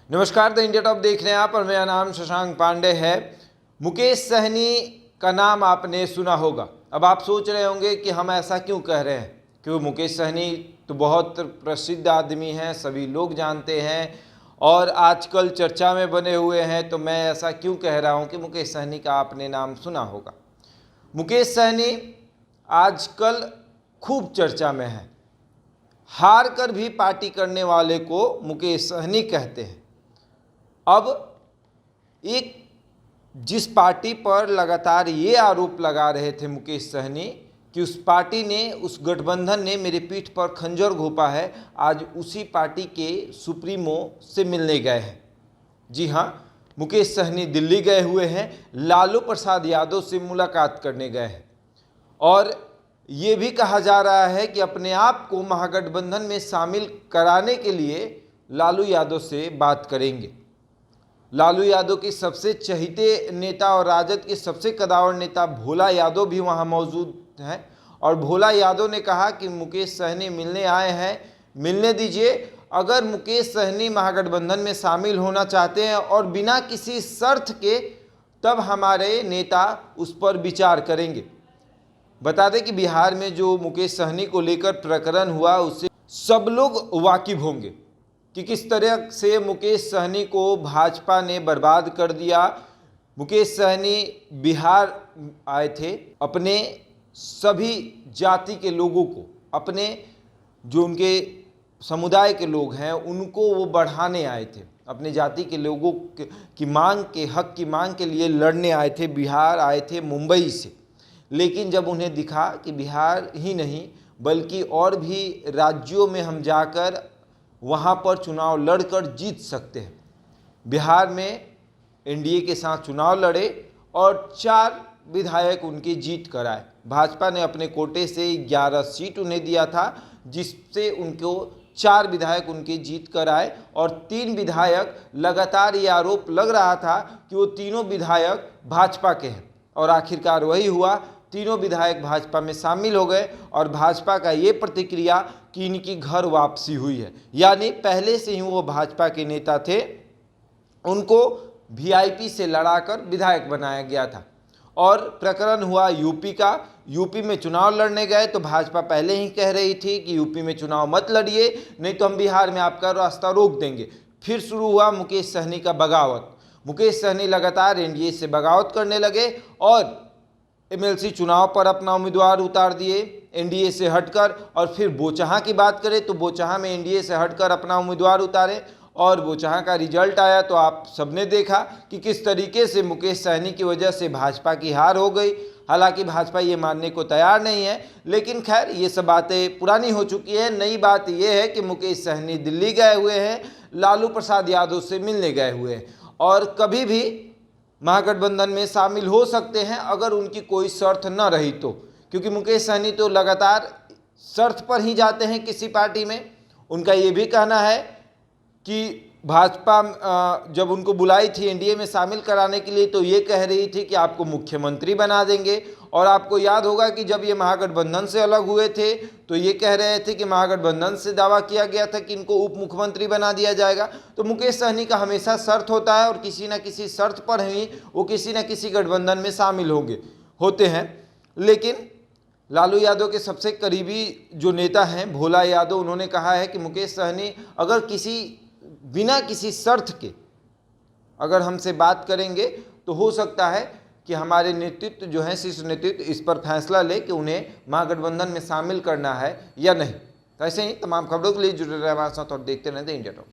नमस्कार, the India top देख रहे हैं आप और मेरा नाम शशांक पांडे है। मुकेश सहनी का नाम आपने सुना होगा। अब आप सोच रहे होंगे कि हम ऐसा क्यों कह रहे हैं, क्योंकि मुकेश सहनी तो बहुत प्रसिद्ध आदमी हैं, सभी लोग जानते हैं और आजकल चर्चा में बने हुए हैं। तो मैं ऐसा क्यों कह रहा हूं कि मुकेश सहनी का आपने नाम सुना होगा। मुकेश सहनी आजकल खूब चर्चा में है। हार कर भी पार्टी करने वाले को मुकेश सहनी कहते हैं। अब एक जिस पार्टी पर लगातार ये आरोप लगा रहे थे मुकेश सहनी कि उस पार्टी ने, उस गठबंधन ने मेरे पीठ पर खंजर घोंपा है, आज उसी पार्टी के सुप्रीमो से मिलने गए हैं। जी हाँ, मुकेश सहनी दिल्ली गए हुए हैं, लालू प्रसाद यादव से मुलाकात करने गए हैं और ये भी कहा जा रहा है कि अपने आप को महागठबंधन में शामिल कराने के लिए लालू यादव से बात करेंगे। लालू यादव के सबसे चहेते नेता और राजद के सबसे कदावर नेता भोला यादव भी वहां मौजूद हैं और भोला यादव ने कहा कि मुकेश सहनी मिलने आए हैं, मिलने दीजिए। अगर मुकेश सहनी महागठबंधन में शामिल होना चाहते हैं और बिना किसी शर्त के, तब हमारे नेता उस पर विचार करेंगे। बता दें कि बिहार में जो मुकेश सहनी को लेकर प्रकरण हुआ, उससे सब लोग वाकिफ होंगे कि किस तरह से मुकेश सहनी को भाजपा ने बर्बाद कर दिया। मुकेश सहनी बिहार आए थे, अपने सभी जाति के लोगों को, अपने जो उनके समुदाय के लोग हैं उनको वो बढ़ाने आए थे, अपने जाति के लोगों की मांग के, हक की मांग के लिए लड़ने आए थे। बिहार आए थे मुंबई से, लेकिन जब उन्हें दिखा कि बिहार ही नहीं बल्कि और भी राज्यों में हम जाकर वहाँ पर चुनाव लड़कर जीत सकते हैं, बिहार में एनडीए के साथ चुनाव लड़े और 4 विधायक उनकी जीत कराए। भाजपा ने अपने कोटे से 11 सीट उन्हें दिया था, जिससे उनको 4 विधायक उनकी जीत कराए और 3 विधायक, लगातार ये आरोप लग रहा था कि वो तीनों विधायक भाजपा के हैं और आखिरकार वही हुआ। तीनों विधायक भाजपा में शामिल हो गए और भाजपा का ये प्रतिक्रिया कि इनकी घर वापसी हुई है, यानी पहले से ही वो भाजपा के नेता थे, उनको वीआईपी से लड़ाकर विधायक बनाया गया था। और प्रकरण हुआ यूपी का। यूपी में चुनाव लड़ने गए तो भाजपा पहले ही कह रही थी कि यूपी में चुनाव मत लड़िए, नहीं तो हम बिहार में आपका रास्ता रोक देंगे। फिर शुरू हुआ मुकेश सहनी का बगावत। मुकेश सहनी लगातार एनडीए से बगावत करने लगे और एमएलसी चुनाव पर अपना उम्मीदवार उतार दिए एनडीए से हटकर। और फिर बोचहा की बात करें तो बोचहा में एनडीए से हटकर अपना उम्मीदवार उतारे और बोचहा का रिजल्ट आया तो आप सबने देखा कि किस तरीके से मुकेश सहनी की वजह से भाजपा की हार हो गई। हालांकि भाजपा ये मानने को तैयार नहीं है, लेकिन खैर ये सब बातें पुरानी हो चुकी है। नई बात ये है कि मुकेश सहनी दिल्ली गए हुए हैं, लालू प्रसाद यादव से मिलने गए हुए हैं और कभी भी महागठबंधन में शामिल हो सकते हैं अगर उनकी कोई शर्त न रही तो, क्योंकि मुकेश सहनी तो लगातार शर्त पर ही जाते हैं किसी पार्टी में। उनका ये भी कहना है कि भाजपा जब उनको बुलाई थी एनडीए में शामिल कराने के लिए तो ये कह रही थी कि आपको मुख्यमंत्री बना देंगे। और आपको याद होगा कि जब ये महागठबंधन से अलग हुए थे तो ये कह रहे थे कि महागठबंधन से दावा किया गया था कि इनको उप मुख्यमंत्री बना दिया जाएगा। तो मुकेश सहनी का हमेशा शर्त होता है और किसी न किसी शर्त पर ही वो किसी न किसी गठबंधन में शामिल होते हैं। लेकिन लालू यादव के सबसे करीबी जो नेता हैं भोला यादव, उन्होंने कहा है कि मुकेश सहनी अगर बिना किसी शर्त के अगर हमसे बात करेंगे तो हो सकता है कि हमारे नेतृत्व जो है, शीर्ष नेतृत्व इस पर फैसला ले कि उन्हें महागठबंधन में शामिल करना है या नहीं। तो ऐसे ही तमाम खबरों के लिए जुड़े रहे हमारे साथ और देखते रहते इंडिया टॉप।